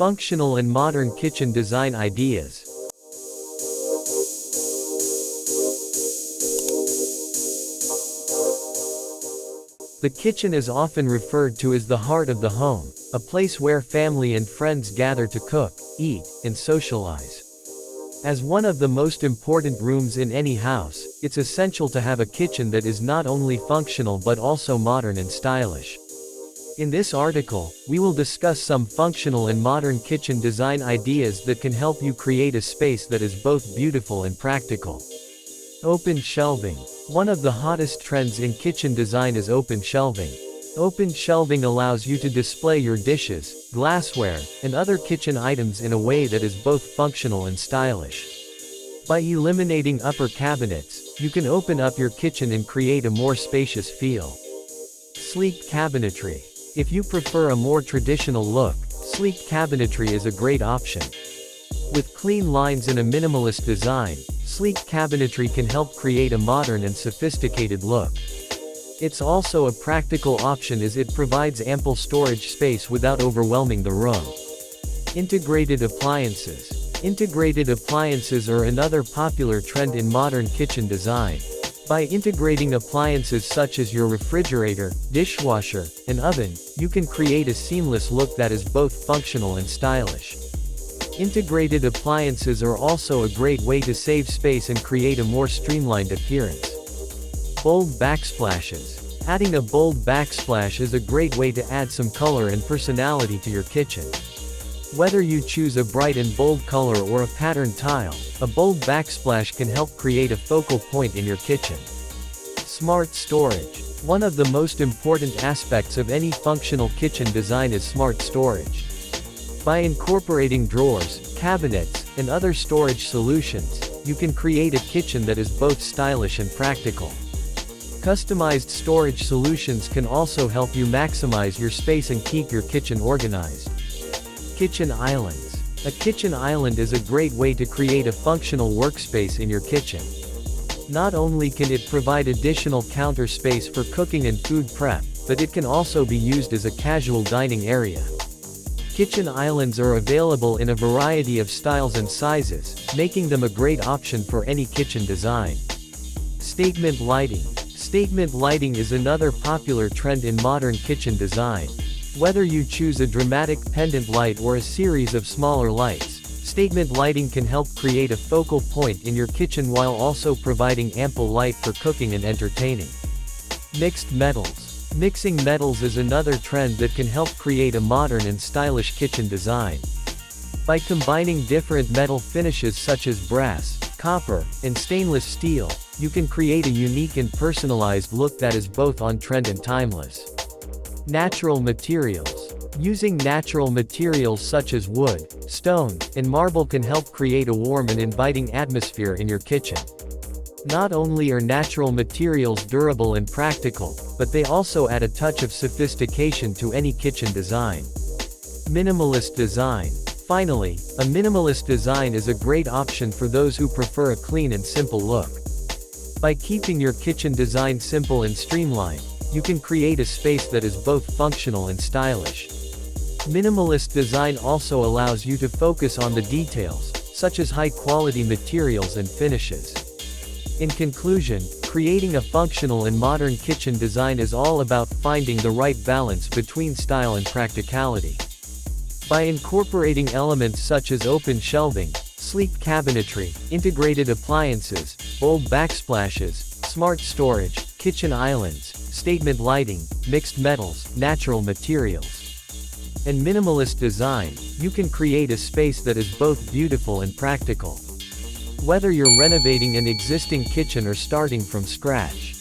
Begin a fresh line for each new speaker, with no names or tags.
Functional and modern kitchen design ideas. The kitchen is often referred to as the heart of the home, a place where family and friends gather to cook, eat, and socialize. As one of the most important rooms in any house, it's essential to have a kitchen that is not only functional but also modern and stylish. In this article, we will discuss some functional and modern kitchen design ideas that can help you create a space that is both beautiful and practical. Open shelving. One of the hottest trends in kitchen design is open shelving. Open shelving allows you to display your dishes, glassware, and other kitchen items in a way that is both functional and stylish. By eliminating upper cabinets, you can open up your kitchen and create a more spacious feel. Sleek cabinetry. If you prefer a more traditional look, sleek cabinetry is a great option. With clean lines and a minimalist design, sleek cabinetry can help create a modern and sophisticated look. It's also a practical option as it provides ample storage space without overwhelming the room. Integrated appliances. Integrated appliances are another popular trend in modern kitchen design. By integrating appliances such as your refrigerator, dishwasher, and oven, you can create a seamless look that is both functional and stylish. Integrated appliances are also a great way to save space and create a more streamlined appearance. Bold backsplashes. Adding a bold backsplash is a great way to add some color and personality to your kitchen. Whether you choose a bright and bold color or a patterned tile, a bold backsplash can help create a focal point in your kitchen. Smart storage. One of the most important aspects of any functional kitchen design is smart storage. By incorporating drawers, cabinets, and other storage solutions, you can create a kitchen that is both stylish and practical. Customized storage solutions can also help you maximize your space and keep your kitchen organized. Kitchen islands. A kitchen island is a great way to create a functional workspace in your kitchen. Not only can it provide additional counter space for cooking and food prep, but it can also be used as a casual dining area. Kitchen islands are available in a variety of styles and sizes, making them a great option for any kitchen design. Statement lighting. Statement lighting is another popular trend in modern kitchen design. Whether you choose a dramatic pendant light or a series of smaller lights, statement lighting can help create a focal point in your kitchen while also providing ample light for cooking and entertaining. Mixed metals. Mixing metals is another trend that can help create a modern and stylish kitchen design. By combining different metal finishes such as brass, copper, and stainless steel, you can create a unique and personalized look that is both on trend and timeless. Natural materials. Using natural materials such as wood, stone, and marble can help create a warm and inviting atmosphere in your kitchen. Not only are natural materials durable and practical, but they also add a touch of sophistication to any kitchen design. Minimalist design. Finally, a minimalist design is a great option for those who prefer a clean and simple look. By keeping your kitchen design simple and streamlined, you can create a space that is both functional and stylish. Minimalist design also allows you to focus on the details, such as high-quality materials and finishes. In conclusion, creating a functional and modern kitchen design is all about finding the right balance between style and practicality. By incorporating elements such as open shelving, sleek cabinetry, integrated appliances, bold backsplashes, smart storage, kitchen islands, statement lighting, mixed metals, natural materials, and minimalist design, you can create a space that is both beautiful and practical. Whether you're renovating an existing kitchen or starting from scratch,